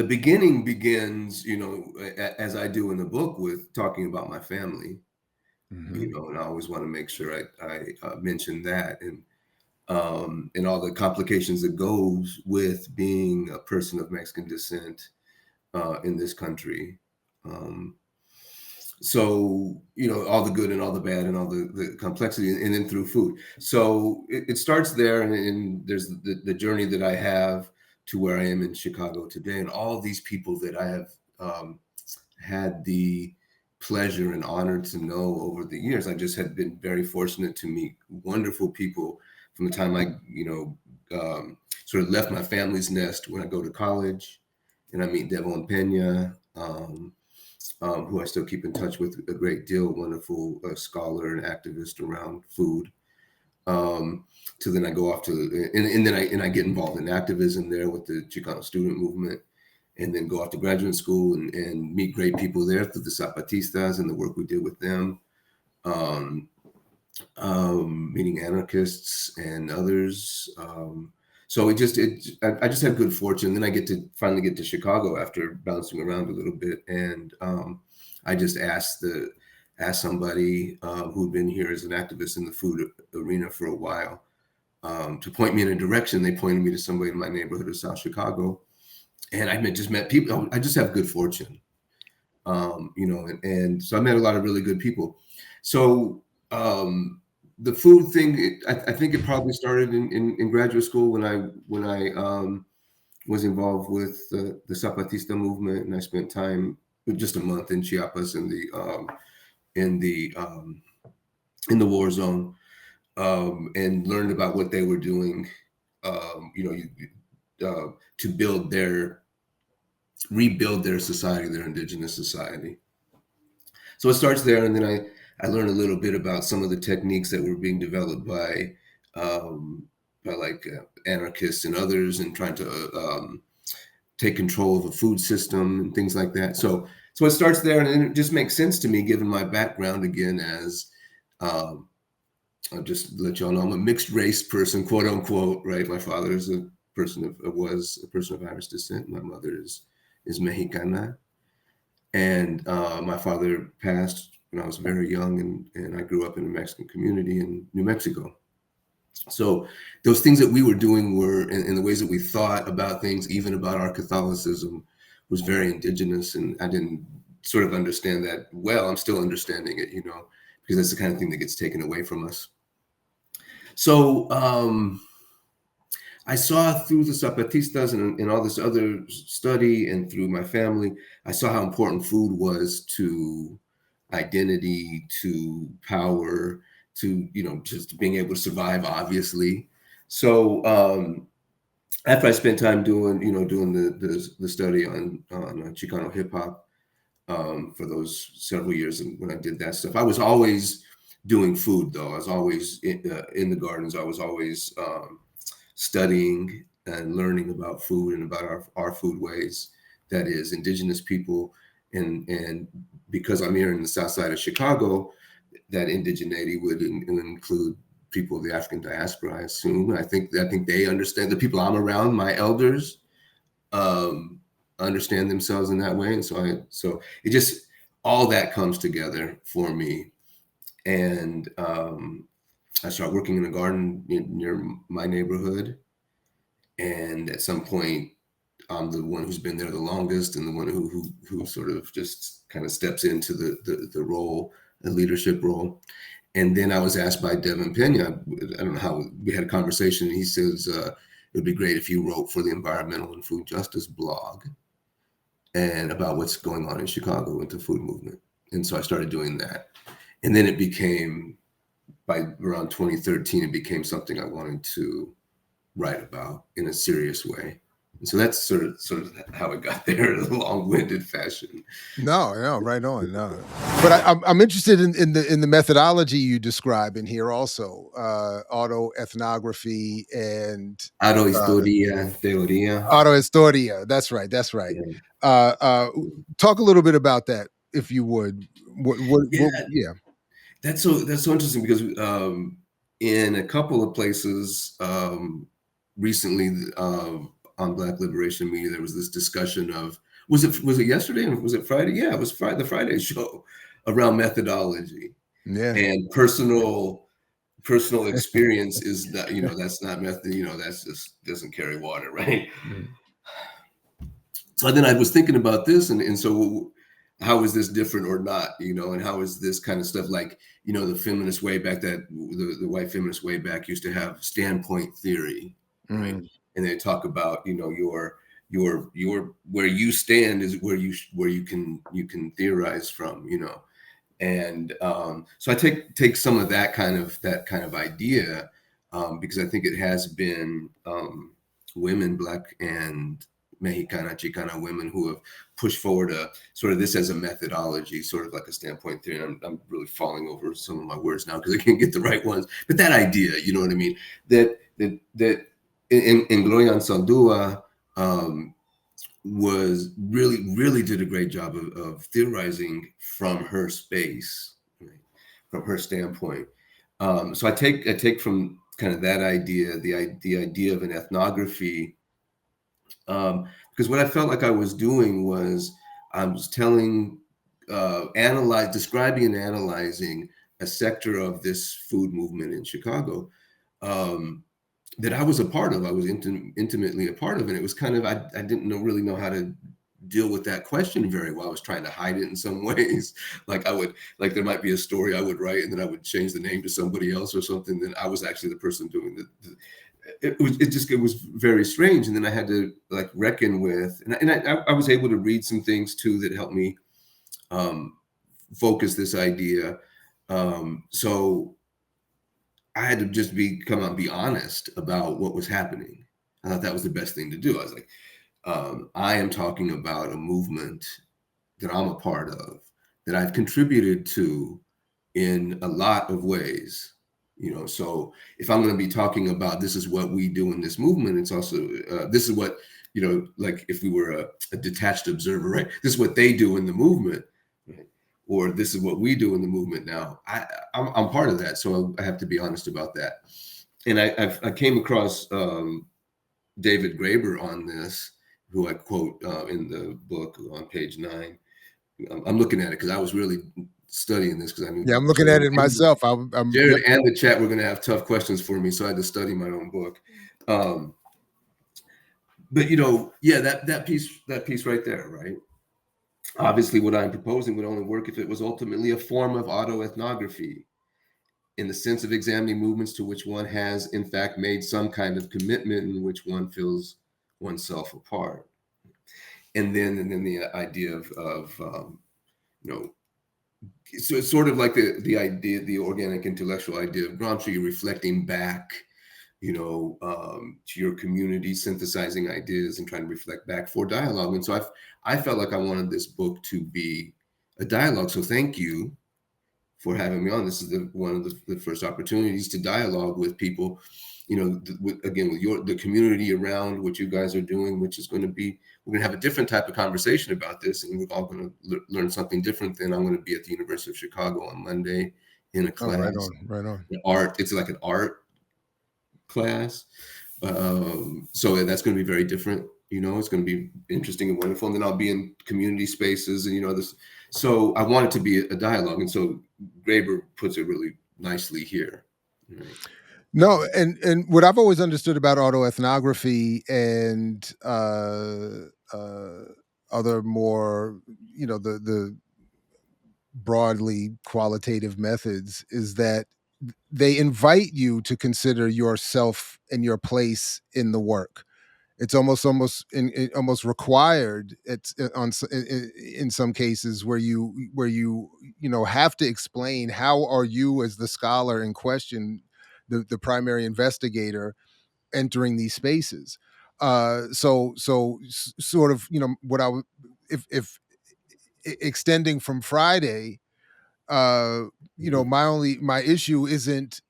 the beginning begins, as I do in the book, with talking about my family, and I always want to make sure I mention that, and all the complications that goes with being a person of Mexican descent in this country. So, all the good and all the bad and all the complexity, and then through food. So it starts there, and there's the journey that I have to where I am in Chicago today, and all these people that I have had the pleasure and honor to know over the years. I just had been very fortunate to meet wonderful people from the time I, sort of left my family's nest when I go to college, and I meet Devon Pena, who I still keep in touch with a great deal, wonderful scholar and activist around food. To then I go off to, and then I get involved in activism there with the Chicano student movement, and then go off to graduate school and meet great people there through the Zapatistas and the work we did with them, meeting anarchists and others. So I just had good fortune. Then I finally get to Chicago after bouncing around a little bit, and I just asked somebody who'd been here as an activist in the food arena for a while to point me in a direction. They pointed me to somebody in my neighborhood of South Chicago, and I just met people. I just have good fortune, and so I met a lot of really good people. So the food thing, I think it probably started in graduate school when I was involved with the Zapatista movement, and I spent time, just a month in Chiapas in the war zone, and learned about what they were doing, to rebuild their society, their indigenous society. So it starts there, and then I learned a little bit about some of the techniques that were being developed by anarchists and others, and trying to take control of a food system and things like that. So it starts there, and it just makes sense to me given my background again as I'll just let y'all know I'm a mixed race person, quote unquote, right? My father is was a person of Irish descent. My mother is Mexicana, and my father passed when I was very young, and I grew up in a Mexican community in New Mexico. So those things that we were doing were, in the ways that we thought about things, even about our Catholicism, was very indigenous, and I didn't sort of understand that well. I'm still understanding it, because that's the kind of thing that gets taken away from us. So I saw through the Zapatistas and all this other study, and through my family, I saw how important food was to identity, to power, to, just being able to survive, obviously. So after I spent time doing the study on Chicano hip hop for those several years, and when I did that stuff, I was always doing food, though. I was always in the gardens. I was always studying and learning about food and about our food ways, that is indigenous people, and because I'm here in the south side of Chicago, that indigeneity would include people of the African diaspora, I assume. I think they understand, the people I'm around, my elders, understand themselves in that way. And so it just, all that comes together for me. And I started working in a garden near my neighborhood. And at some point, I'm the one who's been there the longest, and the one who sort of just kind of steps into the role, the leadership role. And then I was asked by Devon Pena, I don't know how, we had a conversation, and he says, it would be great if you wrote for the Environmental and Food Justice blog and about what's going on in Chicago with the food movement. And so I started doing that. And then it became, by around 2013, it became something I wanted to write about in a serious way. And so that's sort of how it got there in a long-winded fashion. No, right on. No, but I'm interested in the methodology you describe in here also, autoethnography and Autohistoria, teoría. Autohistoria. That's right. Yeah. Talk a little bit about that, if you would. Yeah. That's so interesting, because in a couple of places recently, on Black Liberation Media, there was this discussion of, was it yesterday? Was it Friday? Yeah, it was Friday, the Friday show, around methodology Yeah. and personal experience. Is that, that's not method, that's just doesn't carry water, right? Mhm. So then I was thinking about this, and so how is this different or not, and how is this kind of stuff, like, the feminist way back, that the white feminist way back used to have standpoint theory, right? Mm. And they talk about, your where you stand is where you can theorize from, and so I take some of that kind of idea, because I think it has been, women, Black and Mexicana, Chicana women, who have pushed forward a sort of this as a methodology, sort of like a standpoint theory. And I'm really falling over some of my words now because I can't get the right ones. But that idea, you know what I mean? That in Gloria Anzaldúa, was really did a great job of theorizing from her space, right? From her standpoint. So I take from kind of that idea, the idea of an ethnography, because what I felt like I was doing was I was describing and analyzing a sector of this food movement in Chicago, um, that I was a part of. I was intimately a part of, and it was kind of, I didn't really know how to deal with that question very well. I was trying to hide it in some ways. Like there might be a story I would write, and then I would change the name to somebody else or something. Then I was actually the person doing it was very strange. And then I had to like reckon with, and I was able to read some things too that helped me, um, focus this idea. So I had to just come out and be honest about what was happening. I thought that was the best thing to do. I was like, I am talking about a movement that I'm a part of, that I've contributed to in a lot of ways. So if I'm going to be talking about this is what we do in this movement, it's also, this is what, like if we were a detached observer, right? This is what they do in the movement, right? Or this is what we do in the movement now. I'm part of that, so I have to be honest about that. And I came across, David Graeber on this, who I quote, in the book on page 9. I'm looking at it because I was really studying this, because I knew Yeah, I'm looking at it myself. Yep. Jared and the chat were going to have tough questions for me, so I had to study my own book. Um, but yeah, that piece right there, right? Obviously, what I'm proposing would only work if it was ultimately a form of autoethnography, in the sense of examining movements to which one has, in fact, made some kind of commitment, in which one feels oneself a part. And then the idea of you know, so it's sort of like the idea, the organic intellectual idea of Gramsci, reflecting back, to your community, synthesizing ideas and trying to reflect back for dialogue. And so I felt like I wanted this book to be a dialogue. So thank you for having me on. This is one of the first opportunities to dialogue with people, again, with the community around what you guys are doing, which is going to be, we're going to have a different type of conversation about this, and we're all going to learn something different. Than I'm going to be at the University of Chicago on Monday in a Oh, right class, on, right on. it's like an art class. So that's going to be very different. It's going to be interesting and wonderful. And then I'll be in community spaces, and this. So I want it to be a dialogue, and so Graeber puts it really nicely here. Right? No, and what I've always understood about autoethnography and other more, the broadly qualitative methods, is that they invite you to consider yourself and your place in the work. It's almost required. It's in some cases where you have to explain how are you, as the scholar in question, the primary investigator, entering these spaces. Sort of, what I would, if extending from Friday, uh, Mhm. my issue isn't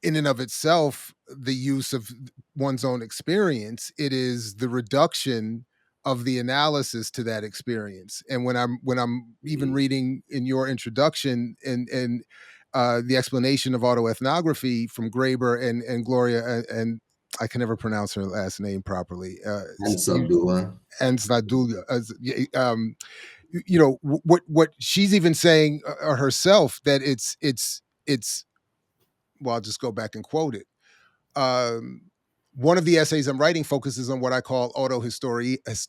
in and of itself the use of one's own experience. It is the reduction of the analysis to that experience. And when I'm even Mhm. reading in your introduction and the explanation of autoethnography from Graeber and Gloria and I can never pronounce her last name properly. And Sabdullah. And Sadullah, what she's even saying herself, that it's well, I'll just go back and quote it. um, One of the essays I'm writing focuses on what I call historias,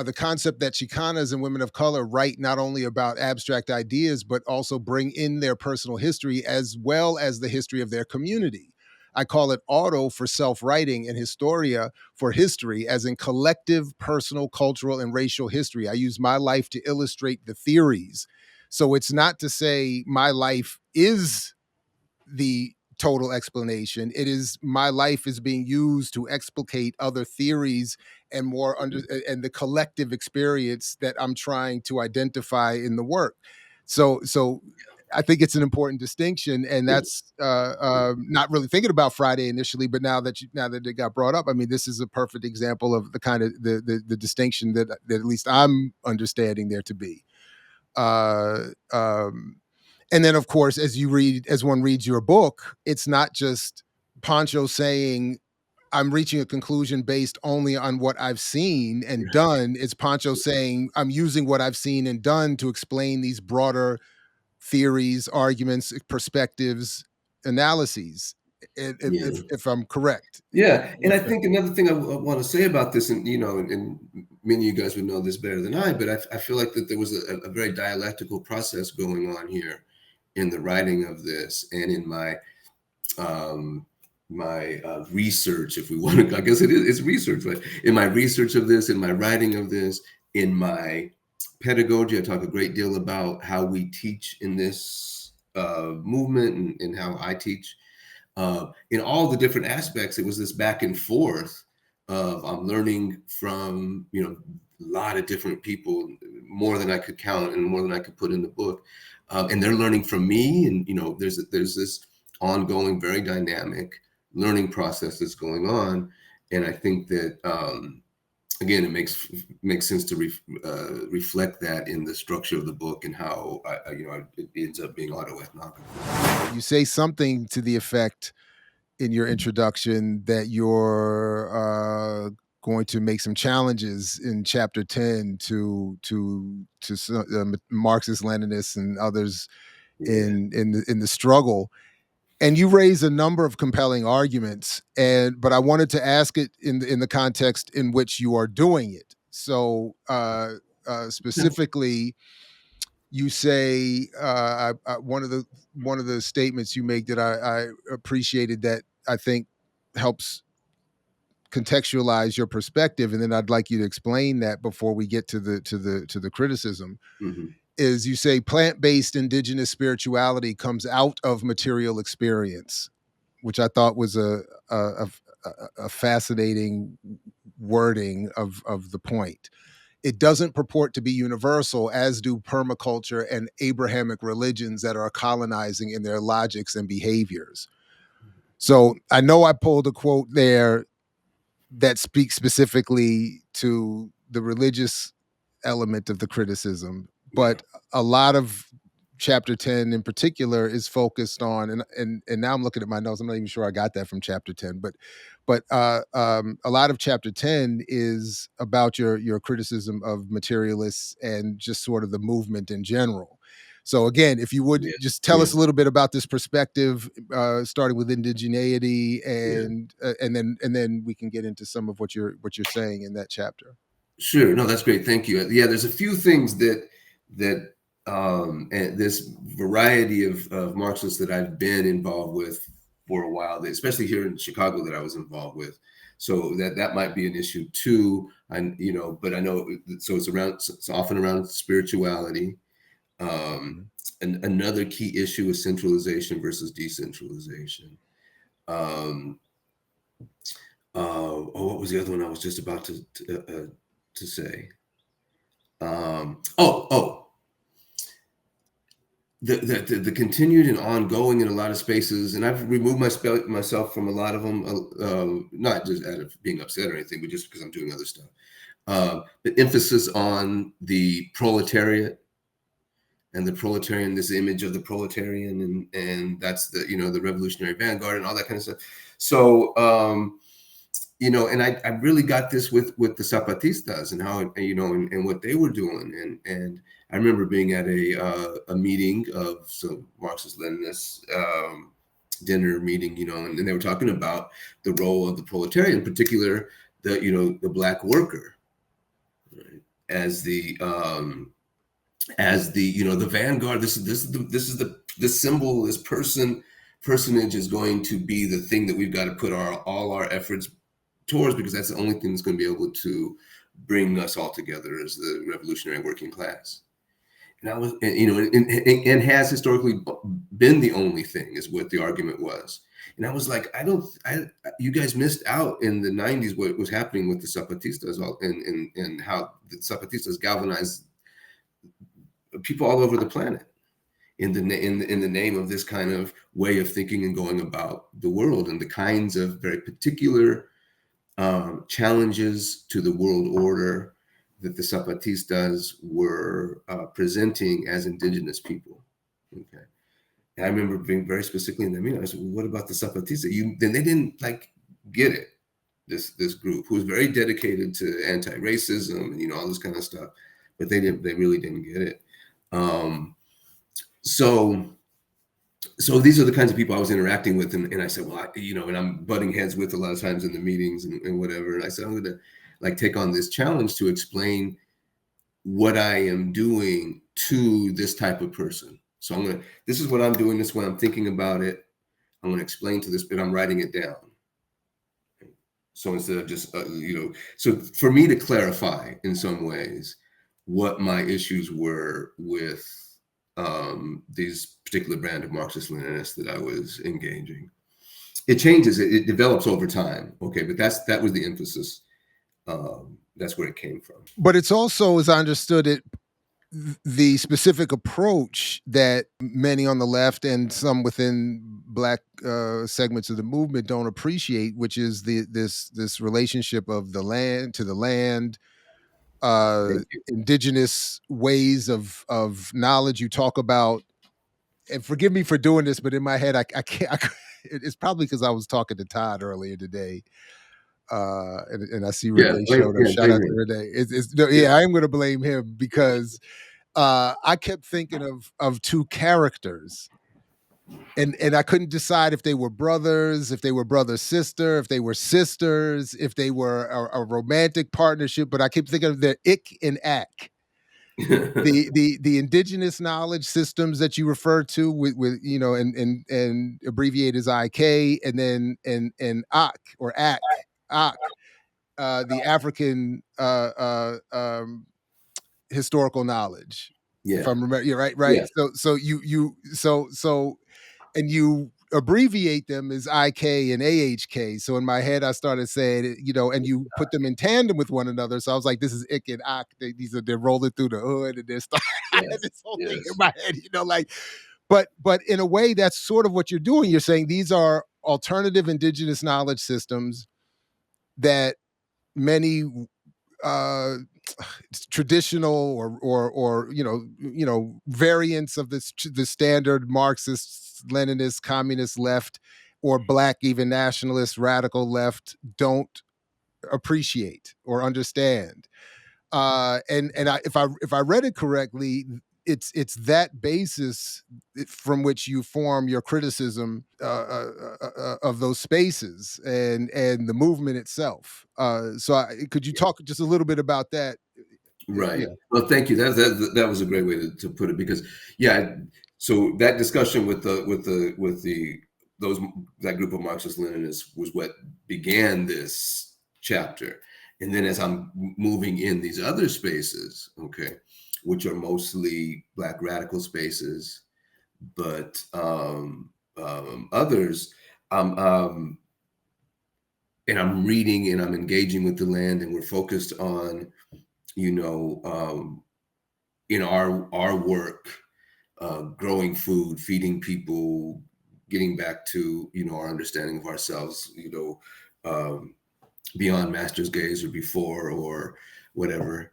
the concept that Chicanas and women of color write not only about abstract ideas, but also bring in their personal history as well as the history of their community. I call it auto for self writing and historia for history, as in collective, personal, cultural, and racial history. I use my life to illustrate the theories. So it's not to say my life is the total explanation. It is my life is being used to explicate other theories and more under and the collective experience that I'm trying to identify in the work. So I think it's an important distinction, and Yeah. that's not really thinking about Friday initially, but now that it got brought up, I mean, this is a perfect example of the kind of the distinction that at least I'm understanding there to be. Uh, um, and then, of course, as one reads your book, it's not just Pancho saying, I'm reaching a conclusion based only on what I've seen and done. It's Pancho saying, I'm using what I've seen and done to explain these broader theories, arguments, perspectives, analyses. Yeah. If I'm correct. Yeah, and I With that. think another thing I want to say about this, and and many of you guys would know this better than I, but I feel like that there was a very dialectical process going on here in the writing of this, and in um, my research, if we want to, I guess it's research, right? In my research of this, in my writing of this, in my pedagogy, I talk a great deal about how we teach in this movement, and how I teach in all the different aspects. It was this back and forth of I'm learning from a lot of different people, more than I could count and more than I could put in the book, and they're learning from me, and there's this ongoing, very dynamic learning process that's going on, and I think that again, it makes sense to reflect that in the structure of the book and how it ends up being autoethnography. You say something to the effect in your introduction that you're going to make some challenges in chapter 10 to Marxist Leninists and others Yeah, in the struggle. And you raise a number of compelling arguments, but I wanted to ask it in the context in which you are doing it. So specifically, you say one of the statements you make that I appreciated, that I think helps contextualize your perspective, and then I'd like you to explain that before we get to the criticism. hmm, Is, you say, plant-based indigenous spirituality comes out of material experience, which I thought was a fascinating wording of the point. It doesn't purport to be universal, as do permaculture and Abrahamic religions that are colonizing in their logics and behaviors. So I know I pulled a quote there that speaks specifically to the religious element of the criticism, yeah, but a lot of chapter 10 in particular is focused on, and now I'm looking at my notes, I'm not even sure I got that from chapter 10, but a lot of chapter 10 is about your criticism of materialists and just sort of the movement in general. So again, if you would yeah, just tell yeah, us a little bit about this perspective, starting with indigeneity, yeah. and then we can get into some of what you're saying in that chapter. Sure. No, that's great. Thank you. Yeah, there's a few things that and this variety of Marxists that I've been involved with for a while, especially here in Chicago, that I was involved with. So that might be an issue too. But I know, so it's often around spirituality. Um, Mhm. and another key issue is centralization versus decentralization. Um, what was the other one I was just about to say? Oh, the continued and ongoing in a lot of spaces, and I've removed myself from a lot of them, not just out of being upset or anything, but just because I'm doing other stuff. The emphasis on the proletariat and the proletarian, this image of the proletarian, and that's the the revolutionary vanguard and all that kind of stuff. So, and I really got this with the Zapatistas and how, and what they were doing. And I remember being at a meeting of some Marxist Leninists, dinner meeting, and they were talking about the role of the proletariat, in particular, the black worker, right? as the um, the vanguard. This symbol, this personage is going to be the thing that we've got to put all our efforts towards, because that's the only thing that's going to be able to bring us all together as the revolutionary working class. And I was, and has historically been the only thing, is what the argument was. And I was like, you guys missed out in the '90s what was happening with the Zapatistas, and how the Zapatistas galvanized people all over the planet in the name of this kind of way of thinking and going about the world, and the kinds of very particular challenges to the world order that the Zapatistas were presenting as indigenous people. Okay, and I remember being very specifically in the meeting. I said, well, "What about the Zapatistas?" Then they didn't get it. This group, who was very dedicated to anti-racism and all this kind of stuff, but they really didn't get it. Um, so these are the kinds of people I was interacting with, and I said, well, and I'm butting heads with a lot of times in the meetings and whatever. And I said, I'm going to take on this challenge to explain what I am doing to this type of person. So this is what I'm doing, this way I'm thinking about it. I'm going to explain to this, but I'm writing it down. So instead of just, so for me to clarify in some ways what my issues were with these particular brand of Marxist-Leninists that I was engaging. It changes, it develops over time, okay, but that was the emphasis. That's where it came from. But it's also, as I understood it, the specific approach that many on the left and some within Black segments of the movement don't appreciate, which is this relationship of the land to the land, indigenous ways of knowledge. You talk about, and forgive me for doing this, but in my head, I can't. It's probably because I was talking to Todd earlier today. And I see Renee showed up. Shout out to Renee. I am going to blame him, because I kept thinking of two characters, and I couldn't decide if they were brothers, if they were brother sister, if they were sisters, if they were a romantic partnership. But I kept thinking of their ik and ak. The indigenous knowledge systems that you refer to with and abbreviate as IK, and then and ak or ak, the African historical knowledge. Yeah. If I'm remember, you're right. Yeah. So and you abbreviate them as IK and AHK. So in my head, I started saying, and you put them in tandem with one another. So I was like, this is Ik and Ak. They're rolling through the hood, and they're starting this whole thing in my head, but in a way, that's sort of what you're doing. You're saying these are alternative indigenous knowledge systems that many traditional or variants of the standard Marxist, Leninist, communist left, or Black, even nationalist, radical left don't appreciate or understand. If I read it correctly, it's that basis from which you form your criticism of those spaces and the movement itself. Could you talk just a little bit about that? Right. Yeah. Well, thank you. That was a great way to put it, because so that discussion with that group of Marxist Leninists was what began this chapter. And then as I'm moving in these other spaces, okay, which are mostly Black radical spaces, but others, and I'm reading and I'm engaging with the land, and we're focused on, in our work, growing food, feeding people, getting back to our understanding of ourselves, beyond master's gaze or before or whatever.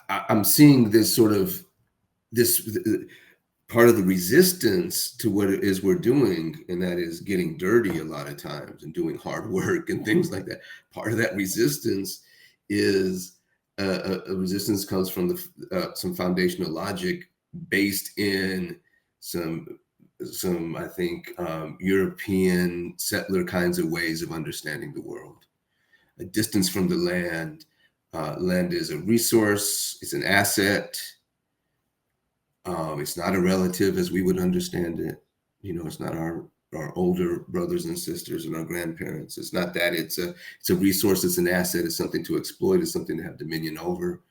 I'm seeing this sort of part of the resistance to what it is we're doing, and that is getting dirty a lot of times and doing hard work and things like that. Part of that resistance is a resistance comes from some foundational logic based in some I think European settler kinds of ways of understanding the world. A distance from the land. Land is a resource. It's an asset. It's not a relative as we would understand it. It's not our older brothers and sisters and our grandparents. It's not that. It's a resource. It's an asset. It's something to exploit. It's something to have dominion over.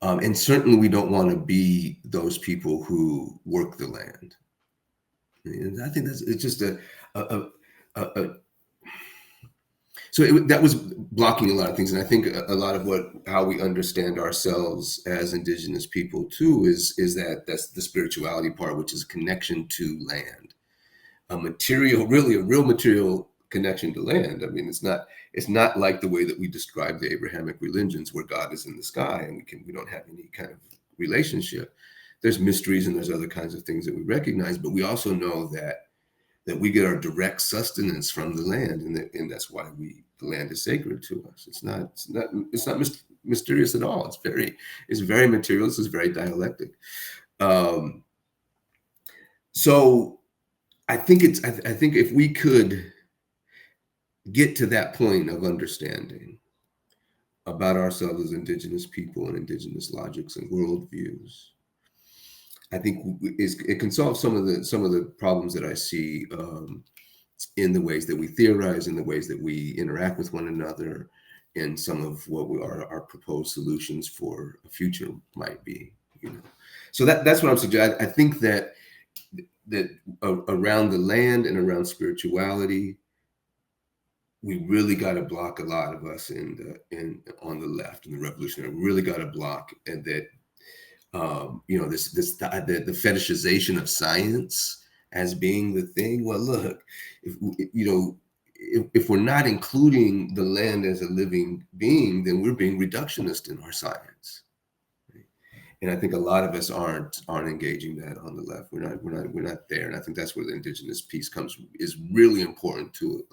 And certainly we don't want to be those people who work the land. And I think it's just a so that was blocking a lot of things, and I think a lot of how we understand ourselves as Indigenous people too is that's the spirituality part, which is a connection to land, really a real material connection to land. I mean, it's not like the way that we describe the Abrahamic religions, where God is in the sky and we don't have any kind of relationship. There's mysteries and there's other kinds of things that we recognize, but we also know that we get our direct sustenance from the land, and that's why the land is sacred to us. It's not mysterious at all. It's very material. It's very dialectic. So I think if we could get to that point of understanding about ourselves as Indigenous people and Indigenous logics and worldviews, I think it can solve some of the problems that I see in the ways that we theorize, in the ways that we interact with one another, and some of what our proposed solutions for a future might be. So that's what I'm suggesting. I think that around the land and around spirituality, we really got to block a lot of us on the left, in the revolutionary. We really got to block, and that. The fetishization of science as being the thing. Well, look, if we're not including the land as a living being, then we're being reductionist in our science. And I think a lot of us aren't engaging that on the left. We're not there. And I think that's where the Indigenous piece is really important to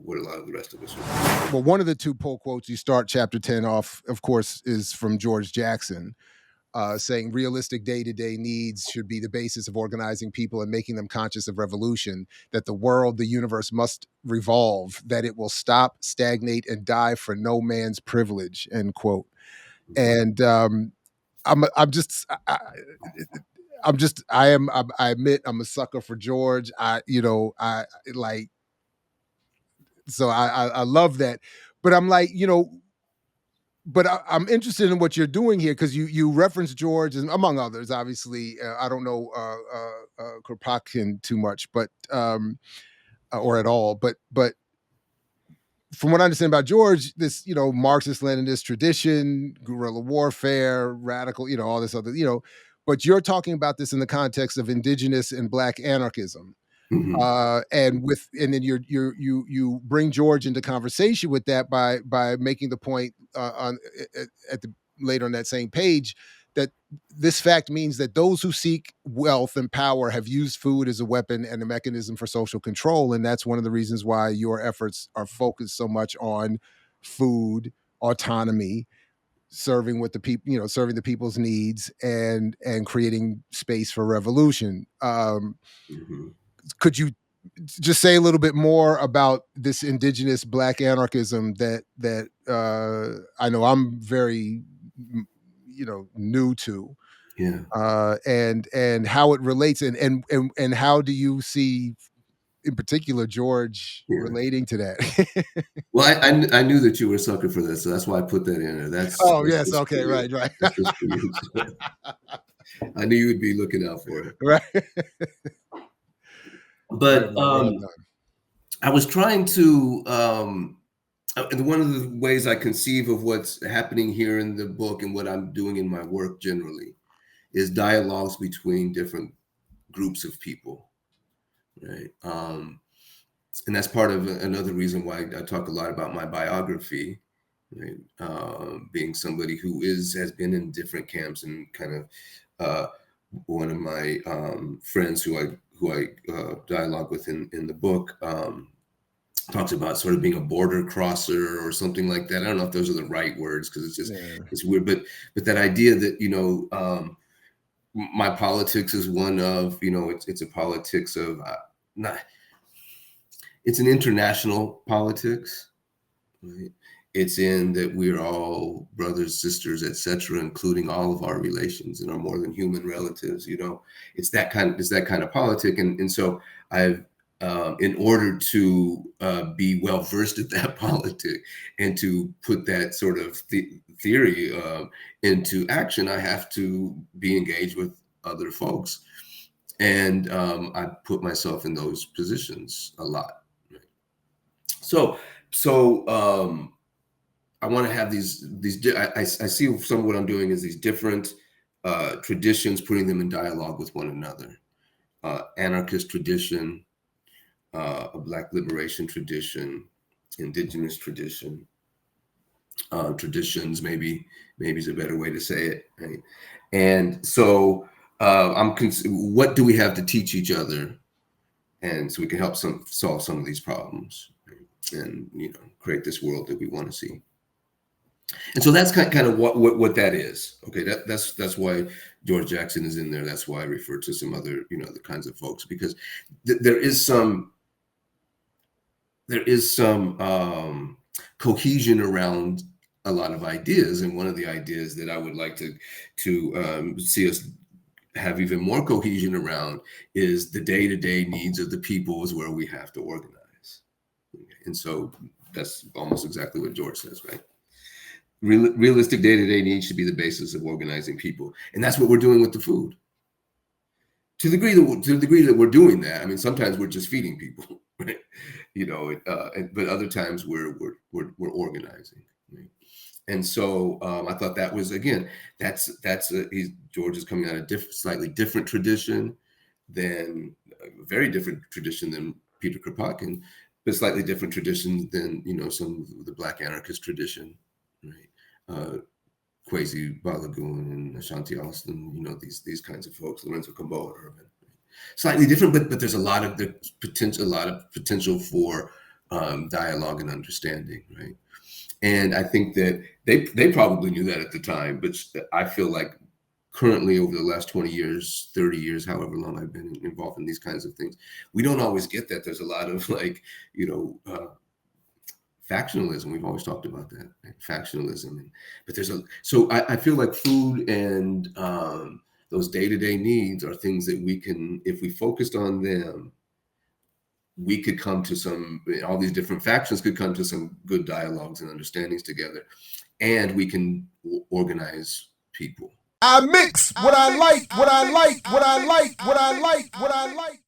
what a lot of the rest of us are. Well, one of the two pull quotes you start chapter 10 off, of course, is from George Jackson. Saying realistic day-to-day needs should be the basis of organizing people and making them conscious of revolution, that the world, the universe must revolve, that it will stop, stagnate, and die for no man's privilege, end quote. And I admit I'm a sucker for George. I love that. But I'm like, but I'm interested in what you're doing here, because you reference George, and among others, obviously. I don't know Kropotkin too much, but or at all. But from what I understand about George, this Marxist-Leninist tradition, guerrilla warfare, radical, all this other, But you're talking about this in the context of Indigenous and Black anarchism. Mm-hmm. And then you bring George into conversation with that by making the point later on that same page that this fact means that those who seek wealth and power have used food as a weapon and a mechanism for social control, and that's one of the reasons why your efforts are focused so much on food, autonomy, serving the people's needs, and creating space for revolution. Could you just say a little bit more about this Indigenous Black anarchism that I know I'm very new to, and how it relates, and how do you see, in particular, George relating to that? Well, I knew that you were a sucker for this, so that's why I put that in there. That's yes, okay, right. That's just for you. I knew you would be looking out for it, right? But well done. I was trying to. One of the ways I conceive of what's happening here in the book and what I'm doing in my work generally is dialogues between different groups of people, right? And that's part of another reason why I talk a lot about my biography, right? Being somebody who has been in different camps and kind of one of my friends who I dialogue with in the book talks about sort of being a border crosser or something like that. I don't know if those are the right words because Yeah. it's weird, but that idea that my politics is one of it's a politics of not it's an international politics. Right. It's in that we're all brothers, sisters, etc., including all of our relations and our more than human relatives. It's that kind of politic, and so I've in order to be well versed at that politic and to put that sort of theory into action, I have to be engaged with other folks, and I put myself in those positions a lot. So so. I want to have I see some of what I'm doing is these different traditions, putting them in dialogue with one another. Anarchist tradition, a Black liberation tradition, Indigenous tradition, traditions. Maybe is a better way to say it. Right? And so what do we have to teach each other, and so we can help solve some of these problems, right? And create this world that we want to see. And so that's kind of what that is. Okay, that's why George Jackson is in there. That's why I refer to some other the kinds of folks, because there is some cohesion around a lot of ideas, and one of the ideas that I would like to see us have even more cohesion around is the day-to-day needs of the people is where we have to organize. And so that's almost exactly what George says, right? Realistic day-to-day needs should be the basis of organizing people, and that's what we're doing with the food. To the degree that we're doing that, I mean, sometimes we're just feeding people, right? But other times we're organizing. Right? And so I thought that was, again, George is coming out of slightly different tradition than a very different tradition than Peter Kropotkin, but slightly different tradition than some of the Black anarchist tradition. Right. Kwesi Balagoon and Ashanti Austin, these kinds of folks, Lorenzo Camboa, Urban. Slightly different, but there's a lot of potential for dialogue and understanding, right? And I think that they probably knew that at the time, but I feel like currently over the last 20 years, 30 years, however long I've been involved in these kinds of things, we don't always get that. There's a lot of factionalism. We've always talked about that, right? Factionalism. But so I feel like food and those day-to-day needs are things that we can, if we focused on them, we could come to all these different factions could come to some good dialogues and understandings together, and we can organize people. I mix what I like, what I like, what I like, what I like, what I like.